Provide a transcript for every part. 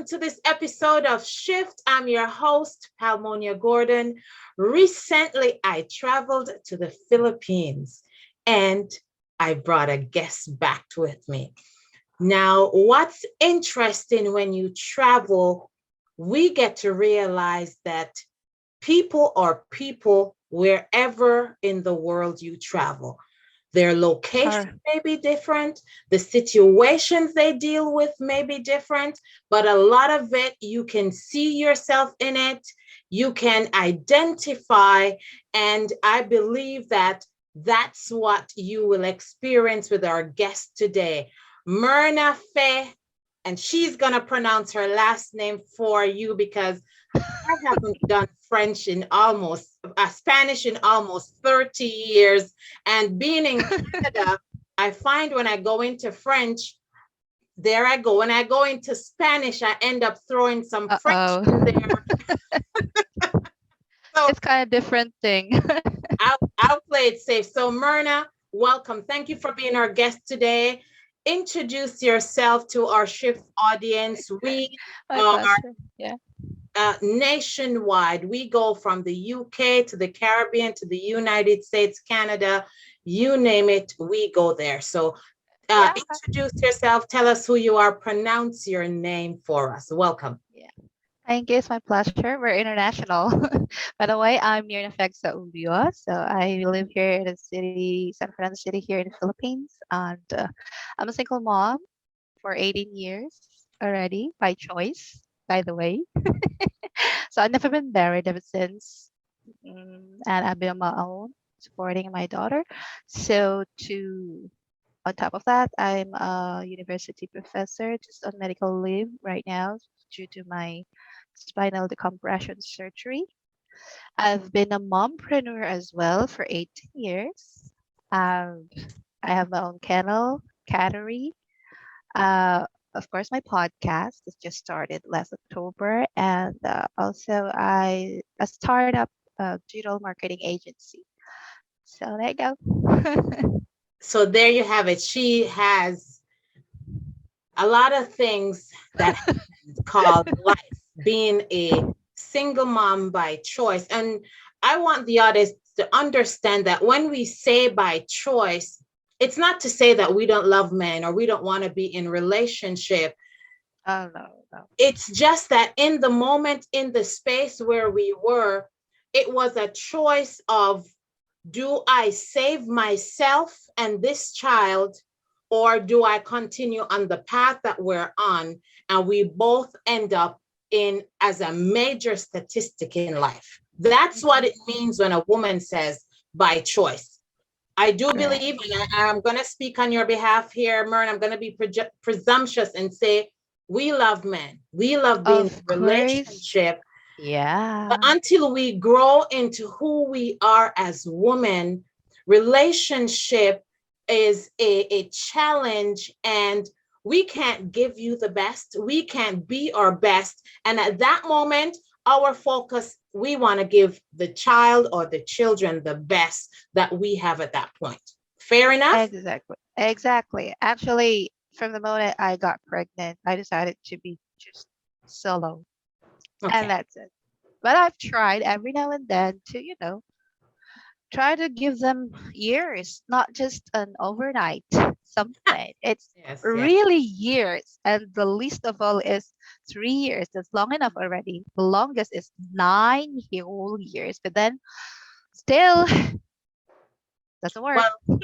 to this episode of Shift. I'm your host, Palmonia Gordon. Recently, I traveled to the Philippines and I brought a guest back with me. Now, what's interesting when you travel, we get to realize that people are people wherever in the world you travel. Their location Correct. may be different, the situations they deal with may be different, but a lot of it, you can see yourself in it, you can identify, and I believe that that's what you will experience with our guest today, Myrna Fe, and she's going to pronounce her last name for you because I haven't done Spanish in almost 30 years. And being in Canada, I find when I go into French, there I go. When I go into Spanish, I end up throwing some French Uh-oh. in there. So It's kind of different thing. I'll play it safe. So Myrna, welcome. Thank you for being our guest today. Introduce yourself to our shift audience. We My are pleasure. Yeah. nationwide. We go from the UK to the Caribbean to the United States, Canada, you name it, we go there. So Yeah. introduce yourself, tell us who you are, pronounce your name for us. Welcome. Yeah. Thank you. It's my pleasure. We're international. By the way, I'm Myrna Fe Agsaullo. So I live here in the city, San Fernando City, here in the Philippines. And I'm a single mom for 18 years already by choice, by the way. So I've never been married ever since. And I've been on my own, supporting my daughter. So to on top of that, I'm a university professor, just on medical leave right now due to my spinal decompression surgery. I've been a mompreneur as well for 18 years. Um, I have my own kennel, cattery. Uh, of course, my podcast has just started last October, and also I a startup digital marketing agency. So there you go. So there you have it. She has a lot of things that happens called life, being a single mom by choice. And I want the audience to understand that when we say by choice, it's not to say that we don't love men or we don't want to be in relationship. Oh no, no. It's just that in the moment, in the space where we were, it was a choice of, do I save myself and this child, or do I continue on the path that we're on? And we both end up in as a major statistic in life. That's what it Mhm. means when a woman says by choice. I do Correct. believe, and I'm going to speak on your behalf here, Mern, I'm going to be presumptuous and say, we love men. We love being in Of course. relationship. But Yeah. until we grow into who we are as women, relationship is a challenge, and we can't give you the best. We can't be our best. And at that moment, our focus, we want to give the child or the children the best that we have at that point. Fair enough? Exactly. Exactly. Actually, from the moment I got pregnant, I decided to be just solo. And Okay. that's it. But I've tried every now and then to, try to give them years, not just an overnight something. It's Yes, yes. really years. And the least of all is 3 years. That's long enough already. The longest is whole years. But then still doesn't work. Well,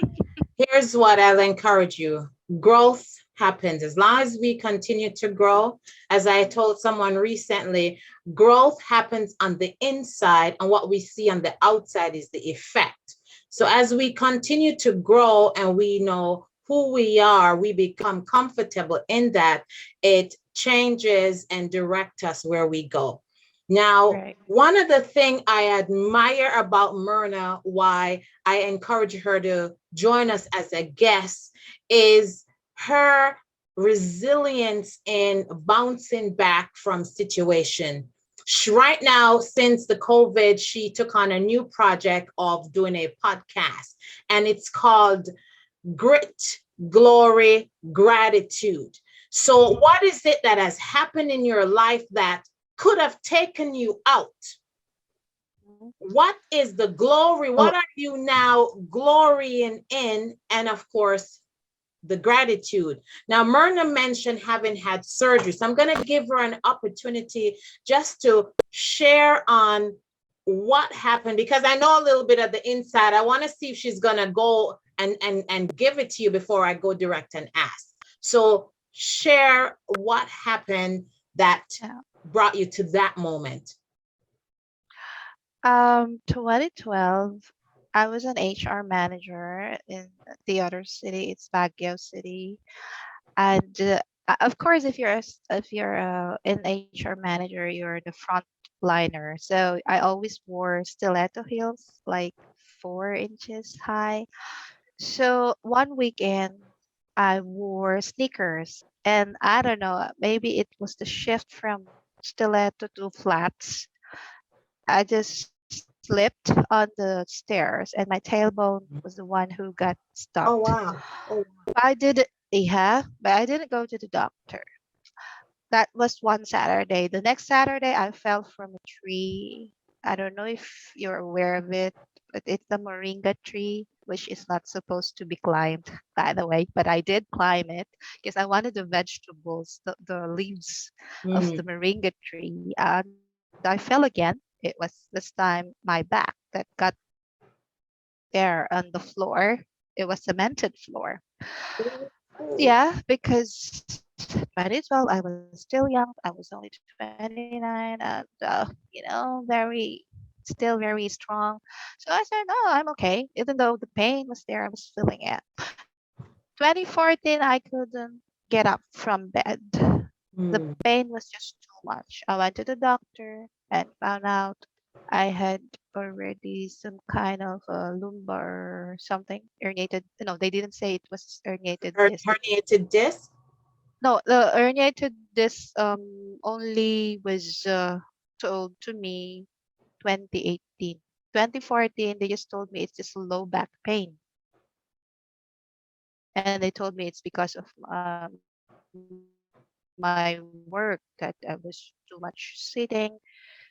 here's what I'll encourage you. Growth happens as long as we continue to grow. As I told someone recently, growth happens on the inside, and what we see on the outside is the effect. So as we continue to grow and we know who we are, we become comfortable in that, it changes and direct us where we go. Now, Right. one of the things I admire about Myrna, why I encourage her to join us as a guest, is her resilience in bouncing back from situation. Right now, since the COVID, she took on a new project of doing a podcast, and it's called Grit, Glory, Gratitude. So, what is it that has happened in your life that could have taken you out? What is the glory? Oh, What are you now glorying in? And of course, the gratitude. Now, Myrna mentioned having had surgery. So I'm going to give her an opportunity just to share on what happened because I know a little bit of the inside. I want to see if she's going to go and give it to you before I go direct and ask. So share what happened that yeah. brought you to that moment. 2012, I was an HR manager in the other city. It's Baguio City, and of course, if you're an HR manager, you're the front liner. So I always wore stiletto heels, like 4 inches high. So one weekend, I wore sneakers, and I don't know, maybe it was the shift from stiletto to flats. I just slipped on the stairs, and my tailbone was the one who got Oh, stuck. wow. Oh, I did, yeah, but I didn't go to the doctor. That was one Saturday. The next Saturday, I fell from a tree. I don't know if you're aware of it, but it's the moringa tree, which is not supposed to be climbed, by the way. But I did climb it because I wanted the vegetables, the leaves of the mm, moringa tree. And I fell again. It was this time my back that got there on the floor. It was cemented floor. oh, Yeah, because 2012, I was still young. I was only 29, and very, still very strong. So I said, "Oh, I'm okay." Even though the pain was there, I was feeling it. 2014, I couldn't get up from bed. The mm. pain was just too much. I went to the doctor and found out I had already some kind of lumbar or something herniated. No, they didn't say it was herniated disc. Herniated disc. No, the herniated disc only was told to me 2018. 2014, they just told me it's just low back pain. And they told me it's because of my work that I was too much sitting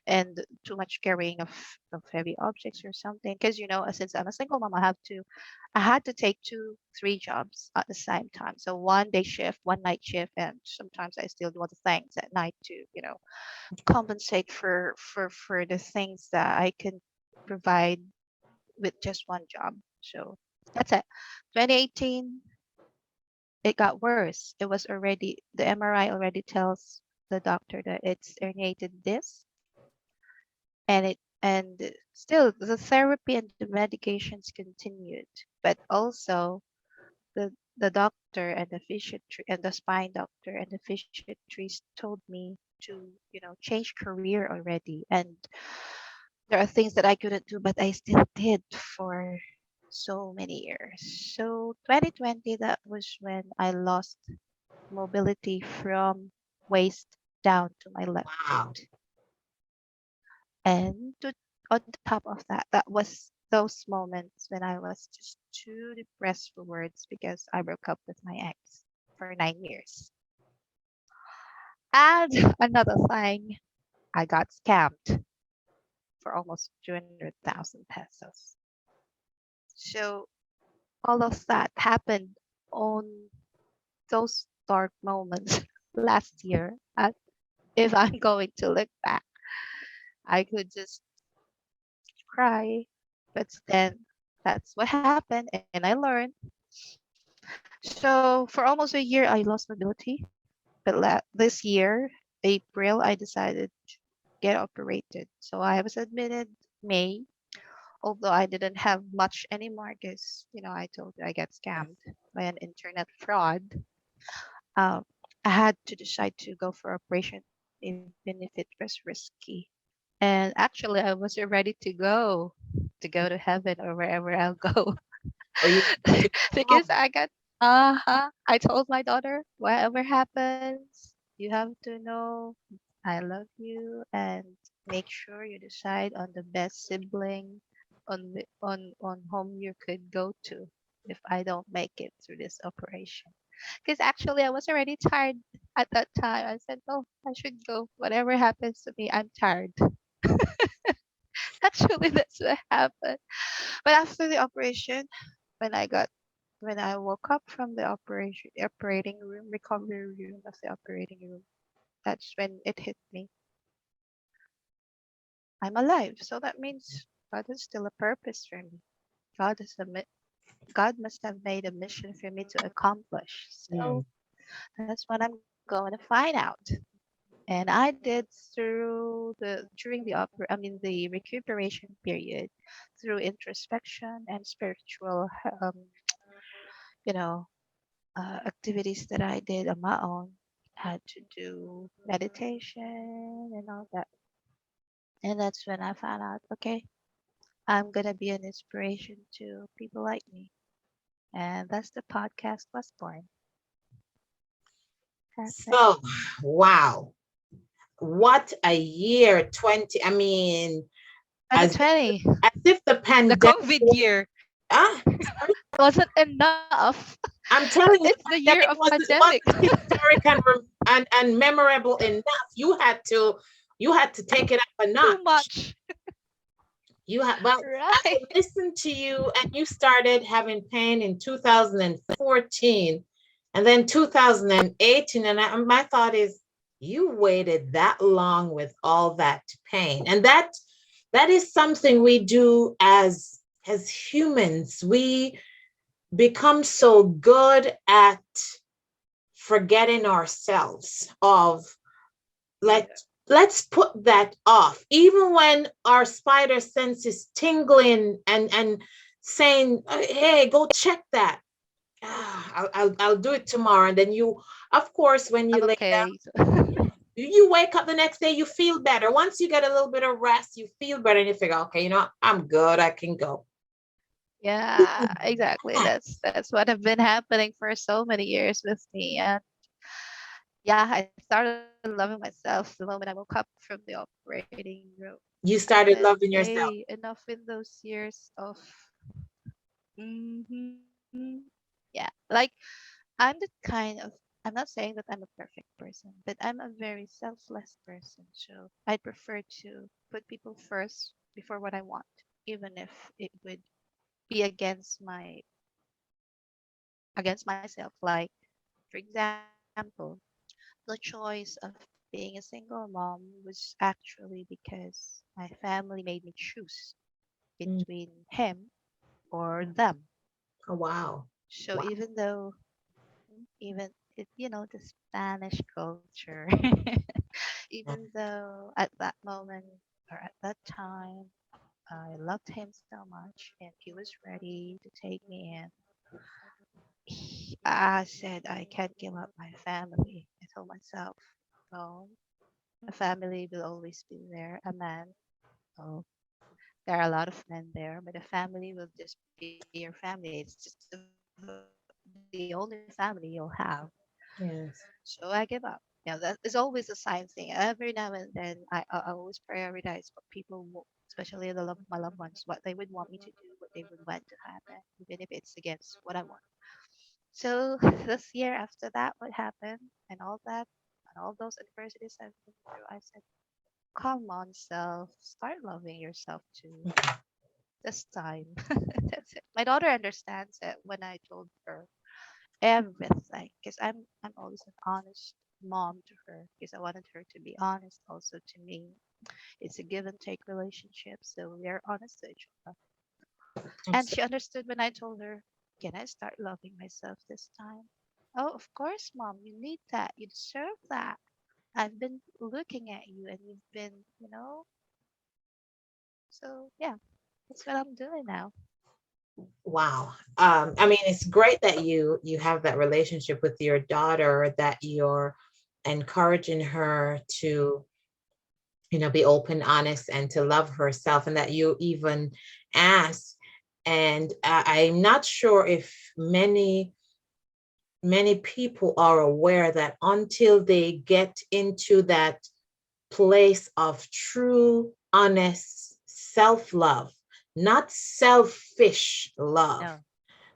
and too much carrying of heavy objects or something. Because since I'm a single mom, I had to take 3 jobs at the same time. So one day shift, one night shift, and sometimes I still do other things at night to, compensate for the things that I can provide with just one job. So that's it. 2018, it got worse. It was already, the MRI already tells the doctor that it's herniated disc, and still the therapy and the medications continued, but also the doctor and the physiatry and the spine doctor and the physiatrist told me to, change career already. And there are things that I couldn't do, but I still did for so many years. So 2020, that was when I lost mobility from waist down to my left Wow. foot. And on top of that, that was those moments when I was just too depressed for words because I broke up with my ex for 9 years. And another thing, I got scammed for almost 200,000 pesos. So all of that happened on those dark moments last year. And if I'm going to look back, I could just cry. But then that's what happened, and I learned. So for almost a year, I lost mobility. But this year, April, I decided to get operated. So I was admitted May, although I didn't have much anymore because, I told you I got scammed by an internet fraud. Um, I had to decide to go for operation even if it was risky. And actually, I wasn't ready to go to heaven or wherever I'll go. Or you want to go Because home? I told my daughter, whatever happens, you have to know I love you, and make sure you decide on the best sibling on home you could go to if I don't make it through this operation. Because actually, I was already tired at that time. I said, "Oh, I should go. Whatever happens to me, I'm tired." Actually, that's what happened. But after the operation, when I got when I woke up from the operating room, recovery room of the operating room, that's when it hit me. I'm alive. So that means God has still a purpose for me. God has a God must have made a mission for me to accomplish. Mm. So that's what I'm going to find out. And I did during the the recuperation period, through introspection and spiritual you know activities that I did on my own. Had to do meditation and all that. And that's when I found out, okay, I'm gonna be an inspiration to people like me. And that's the podcast was born. That's it. So, wow. What a year 20. I mean, as if, 2020, as if the the pandemic COVID was, year, sorry. wasn't enough. I'm But telling you, it's the the year of pandemic pandemic. wasn't historic and memorable enough. You had to take it up a Too notch. much. Well, I Right. listened to you, and you started having pain in 2014, and then 2018, and my thought is, you waited that long with all that pain, and that is something we do as humans. We become so good at forgetting ourselves of, let let's put that off, even when our spider sense is tingling and saying, hey, go check that. I'll do it tomorrow. And then you, of course, when I'm you lay down, okay. you wake up the next day, you feel better. Once you get a little bit of rest, you feel better, and you figure, okay, I'm good, I can go. Yeah, exactly. That's what have been happening for so many years with me. And yeah, I started loving myself the moment I woke up from the operating room. I You said, started loving hey, yourself. enough in those years of hmm yeah, like I'm the kind of, I'm not saying that I'm a perfect person, but I'm a very selfless person. So I'd prefer to put people first before what I want, even if it would be against myself. Like, for example, the choice of being a single mom was actually because my family made me choose Mm. between him or them. Oh, wow. So Wow. even though, even it, the Spanish culture, even though at that moment or at that time I loved him so much and he was ready to take me in, I said I can't give up my family. I told myself, no, a family will always be there. A man, oh, there are a lot of men there, but a family will just be your family. It's just the only family you'll have. So I give up. Yes. That is always a sign thing. Every now and then, I always prioritize what people, especially the love my loved ones, what they would want me to do, what they would want to happen, even if it's against what I want. So this year after that, what happened and all that, and all those adversities I've been through, I said, come on, self, start loving yourself too. This time. That's it. My daughter understands it when I told her everything because I'm always an honest mom to her because I wanted her to be honest also to me. It's a give and take relationship, so we are honest to each other. And she Absolutely. understood when I told her, can I start loving myself this time? Oh, of course, mom, you need that. You deserve that. I've been looking at you and you've been, so yeah, that's what I'm doing now. Wow. I mean, it's great that you have that relationship with your daughter, that you're encouraging her to, be open, honest, and to love herself, and that you even ask. And I'm not sure if many people are aware that until they get into that place of true, honest self-love, not selfish love, No.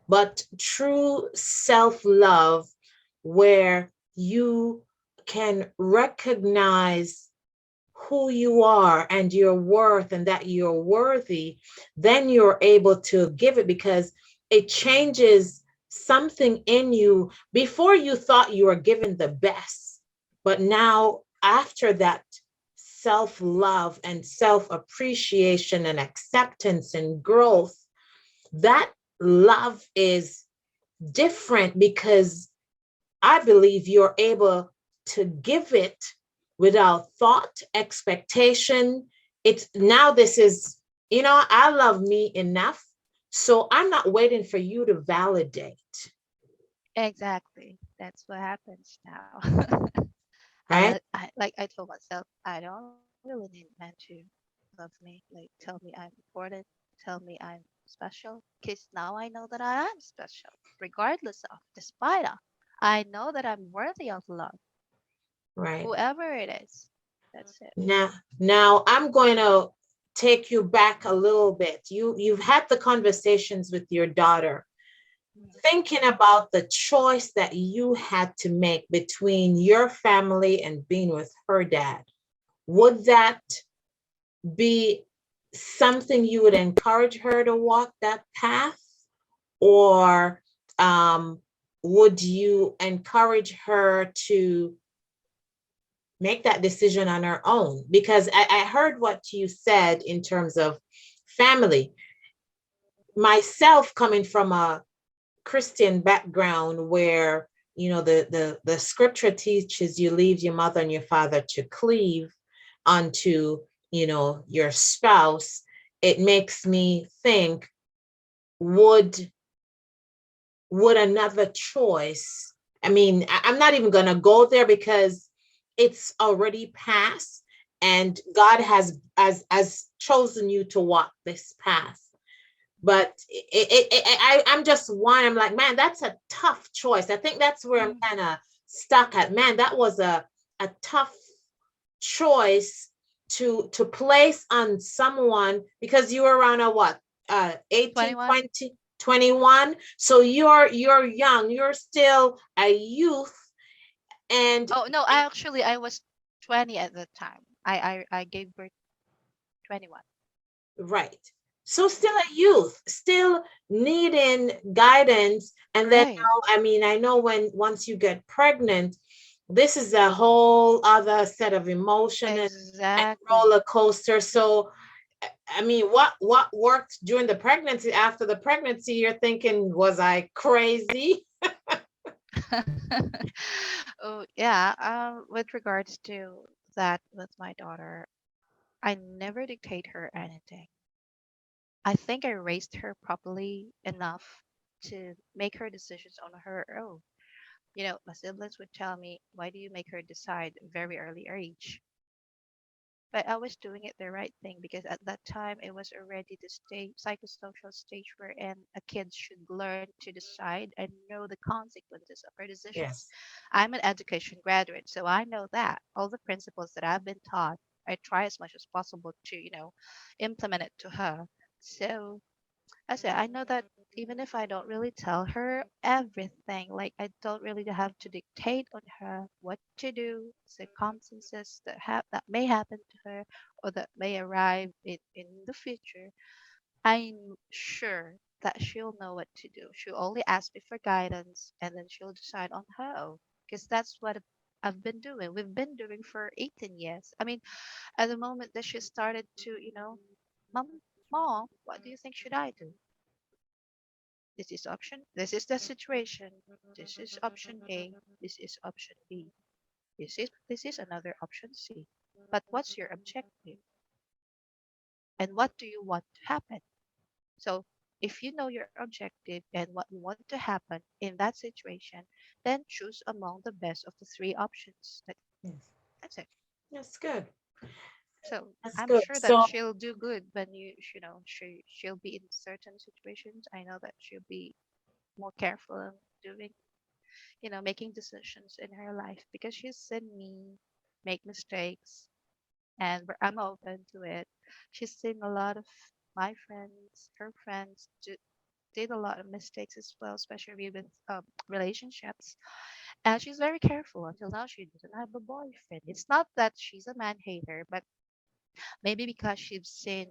but true self-love, where you can recognize who you are and your worth and that you're worthy, then you're able to give it because it changes something in you. Before you thought you were given the best, but now after that self love and self appreciation and acceptance and growth, that love is different because I believe you're able to give it without thought, expectation. It's now this is, I love me enough. So I'm not waiting for you to validate, Exactly. That's what happens now. right? Like I told myself, I don't really need men to love me. Like tell me I'm important, tell me I'm special. Because now I know that I am special, regardless of, despite of. I know that I'm worthy of love, Right. whoever it is. That's it. Now I'm going to take you back a little bit. You've had the conversations with your daughter, Mm. thinking about the choice that you had to make between your family and being with her dad. Would that be something you would encourage her to walk that path? Or would you encourage her to make that decision on her own? Because I heard what you said in terms of family. Myself coming from a Christian background where the scripture teaches you leave your mother and your father to cleave unto your spouse, it makes me think, would another choice, I mean, I'm not even going to go there because it's already past and God has chosen you to walk this path. But I'm just one. I'm like, man, that's a tough choice. I think that's where I'm Mm. kind of stuck at. Man, that was a tough choice to place on someone because you were around a what, 18, 21? 20, 21. So you're young. You're still a youth, and Oh, no, I was 20 at the time. I gave birth 21. right. So still a youth, still needing guidance. And then Right. now, I mean, I know when once you get pregnant, this is a whole other set of emotion and Exactly. roller coaster. So I mean, what worked during the pregnancy? After the pregnancy, you're thinking, was I crazy? Oh, yeah. With regards to that with my daughter, I never dictate her anything. I think I raised her properly enough to make her decisions on her own. My siblings would tell me, why do you make her decide very early age? But I was doing it the right thing because at that time it was already the stage, psychosocial stage wherein a kid should learn to decide and know the consequences of her decisions. Yes. I'm an education graduate, so I know that all the principles that I've been taught, I try as much as possible to, implement it to her. So I say I know that even if I don't really tell her everything, like I don't really have to dictate on her what to do, circumstances that may happen to her or that may arrive in the future, I'm sure that she'll know what to do. She'll only ask me for guidance and then she'll decide on her own. Because that's what I've been doing. We've been doing for 18 years. I mean, at the moment that she started to, Mom, what do you think should I do? This is option. This is the situation. This is option A. This is option B. This is another option C. But what's your objective? And what do you want to happen? So if you know your objective and what you want to happen in that situation, then choose among the best of the three options. Yes. That's it. That's good. So That's I'm good. sure that So she'll do good when she'll be in certain situations. I know that she'll be more careful in doing making decisions in her life because she's seen me make mistakes and I'm open to it. She's seen a lot of my friends, her friends, do. did a lot of mistakes as well, especially with relationships. And she's very careful. Until now, she doesn't have a boyfriend. It's not that she's a man hater, but maybe because she's seen,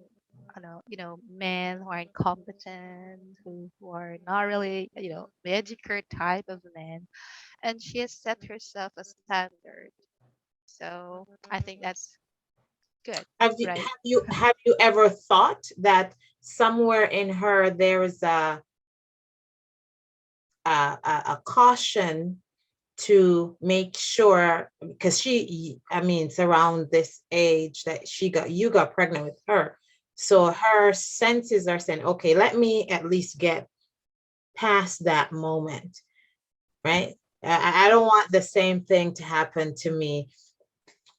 men who are incompetent, who are not really, mediocre type of men, and she has set herself a standard. So I think that's good, Have you right? have you have you ever thought that somewhere in her there is a caution to make sure, because I mean, it's around this age that you got pregnant with her. So her senses are saying, okay, let me at least get past that moment, right? I don't want the same thing to happen to me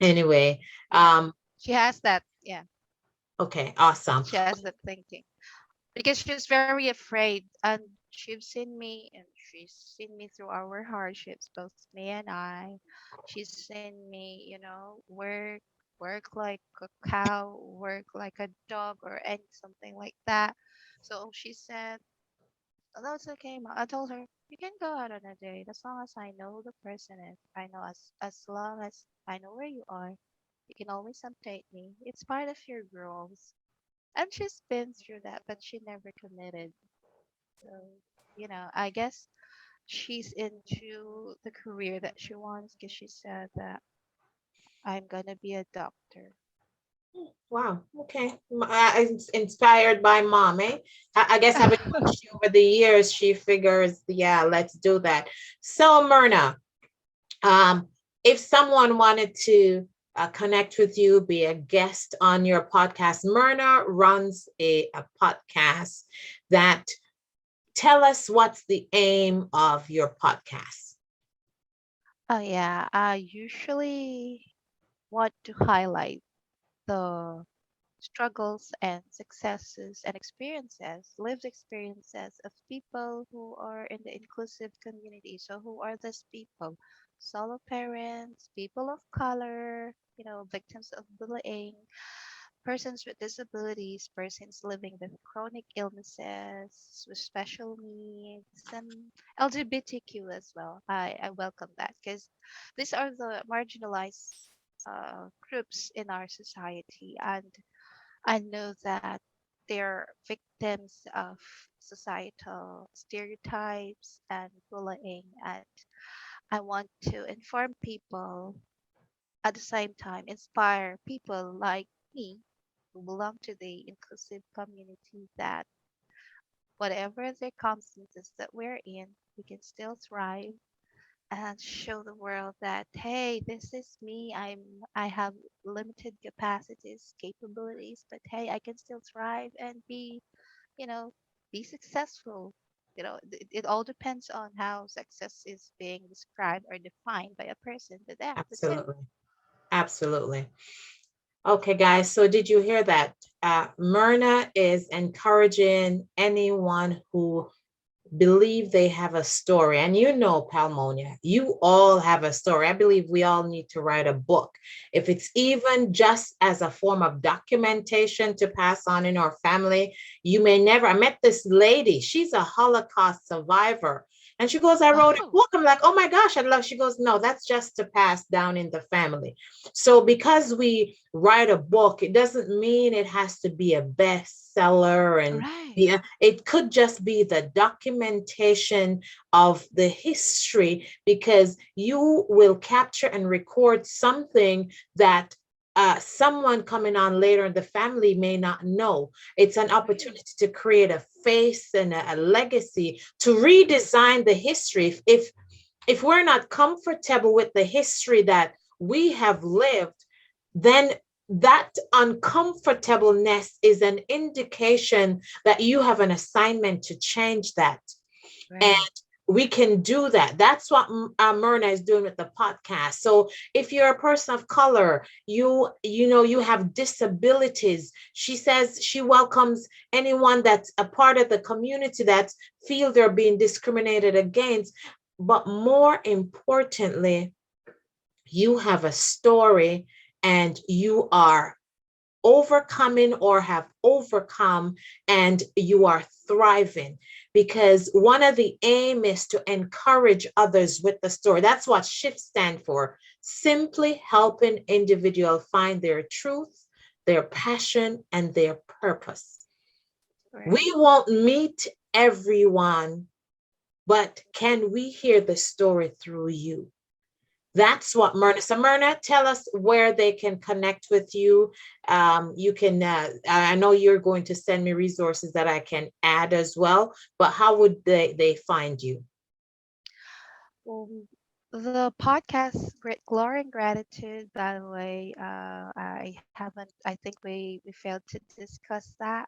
anyway. Yeah, Um, she has that. Yeah, okay, awesome. she has that thinking because she's very afraid, and she's seen me, and she's seen me through our hardships, both me and I. She's seen me, work like a cow, work like a dog, or any something like that. So she said, "Oh, that's okay, Ma." I told her, "You can go out on a date as long as I know the person is. I know as long as I know where you are. You can always update me. It's part of your growth." And she's been through that, but she never committed. So, I guess she's into the career that she wants because she said that I'm gonna be a doctor. Wow. Okay. Inspired by mom, eh? I guess having watched you over the years, she figures, yeah, let's do that. So, Myrna, um, if someone wanted to connect with you, be a guest on your podcast, Myrna runs a podcast that tell us what's the aim of your podcast. Oh yeah, I usually want to highlight the struggles and successes and experiences, lived experiences of people who are in the inclusive community. So, who are these people? Solo parents, people of color, victims of bullying, persons with disabilities, persons living with chronic illnesses, with special needs, and LGBTQ as well. I welcome that because these are the marginalized groups in our society, and I know that they're victims of societal stereotypes and bullying, and I want to inform people, at the same time inspire people like me who belong to the inclusive community that whatever circumstances that we're in, we can still thrive and show the world that, hey, this is me. I have limited capacities, capabilities, but hey, I can still thrive and you know, be successful. It all depends on how success is being described or defined by a person. But yeah, that's it. Absolutely. Absolutely. Okay, guys. So did you hear that? Myrna is encouraging anyone who believe they have a story. And you know, Palmonia, you all have a story. I believe we all need to write a book. If it's even just as a form of documentation to pass on in our family, you may never. I met this lady, she's a Holocaust survivor. And she goes, I wrote a Oh, book. I'm like, oh my gosh, I love. She goes, no, that's just to pass down in the family. So because we write a book, it doesn't mean it has to be a bestseller and right. yeah, it could just be the documentation of the history because you will capture and record something that someone coming on later in the family may not know. It's an Right. opportunity to create a face and a legacy to redesign the history. If we're not comfortable with the history that we have lived, then that uncomfortableness is an indication that you have an assignment to change that. And Right. we can do that. That's what Myrna is doing with the podcast. So if you're a person of color, you have disabilities. She says she welcomes anyone that's a part of the community that feel they're being discriminated against. But more importantly, you have a story and you are overcoming or have overcome and you are thriving because one of the aim is to encourage others with the story. That's what SHIFT stand for. Simply helping individual find their truth, their passion, and their purpose. Right. We won't meet everyone, but can we hear the story through you? That's what Myrna. So Myrna, tell us where they can connect with you. You can. I know you're going to send me resources that I can add as well. But how would they find you? Um, the podcast Great Glory and Gratitude, by the way, I haven't, I think we failed to discuss that.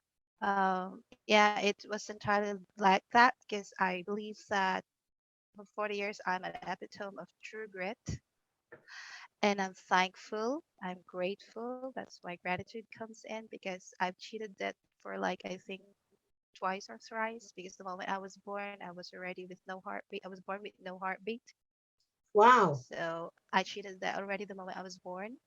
Yeah, it was entirely like that because I believe that for 40 years I'm an epitome of true grit, and I'm thankful, I'm grateful. That's why gratitude comes in, because I've cheated that for like, I think, twice or thrice, because the moment I was born, I was already with no heartbeat. I was born with no heartbeat. Wow. So I cheated that already the moment I was born.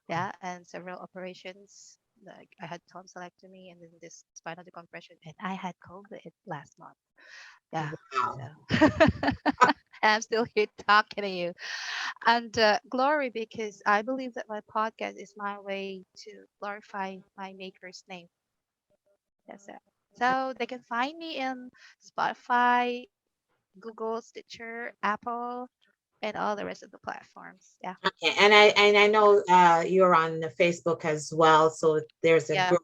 Yeah, and several operations. Like I had tonsillectomy and then this spinal decompression, and I had COVID last month. Yeah, so Wow. and I'm still here talking to you. And glory, because I believe that my podcast is my way to glorify my maker's name. That's it. So they can find me in Spotify, Google, Stitcher, Apple, and all the rest of the platforms. Yeah. Okay. And I know you're on the Facebook as well. So there's a Yeah. group.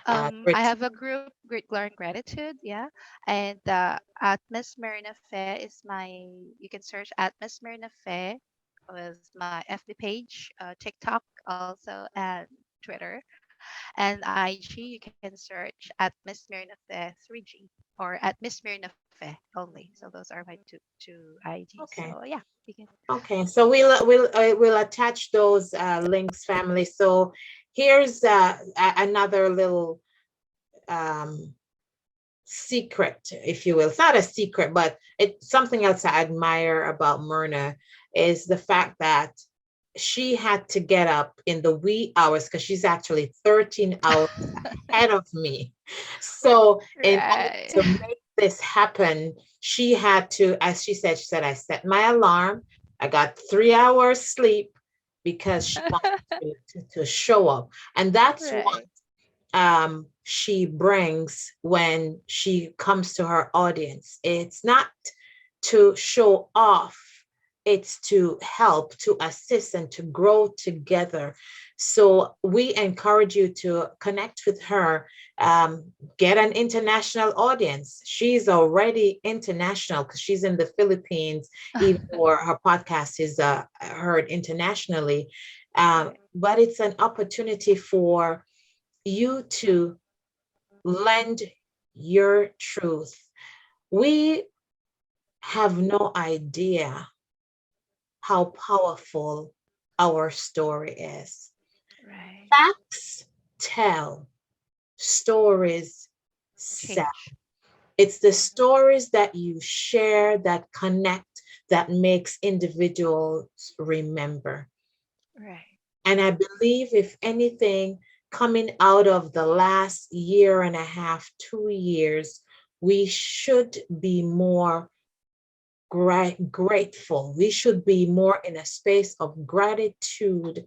I Grit. have a group, Great Glory and Gratitude. Yeah. And at Miss Myrna Fe is my, you can search at Miss Myrna Fe with my FB page, TikTok also, and Twitter. And IG, you can search at Miss Myrna Fe 3G or at Miss Myrna Fe only. So those are my two IDs. So Okay. yeah, you can. Okay, so we'll attach those links, family. So here's another little um, secret, if you will. It's not a secret, but it's something else I admire about Myrna is the fact that she had to get up in the wee hours because she's actually 13 hours ahead of me. So in order Right. to make this happen, she had to, as she said, I set my alarm. I got 3 hours sleep because she wanted to show up. And that's what Right. she brings when she comes to her audience. It's not to show off, it's to help, to assist, and to grow together. So we encourage you to connect with her, get an international audience. She's already international because she's in the Philippines, even though her podcast is heard internationally. Right. But it's an opportunity for you to lend your truth. We have no idea how powerful our story is. Right. Facts tell, stories sell. Change. It's the Hmm. stories that you share that connect, that makes individuals remember. Right. And I believe, if anything, coming out of the last year and a half, 2 years, we should be more grateful. We should be more in a space of gratitude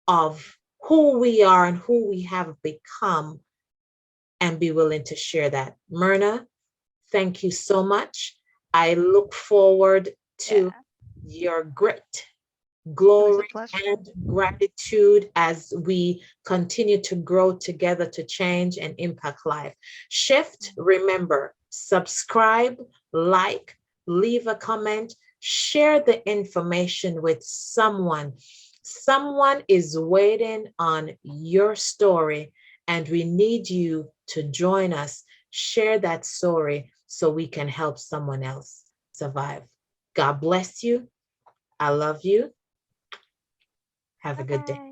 of who we are and who we have become, and be willing to share that. Myrna, thank you so much. I look forward to Yeah. your grit, It was a glory, pleasure. and gratitude as we continue to grow together to change and impact life. Shift, Mhm. remember, subscribe, like, leave a comment, share the information with someone. Someone is waiting on your story, and we need you to join us. Share that story so we can help someone else survive. God bless you. I love you. Have a Bye good day. bye.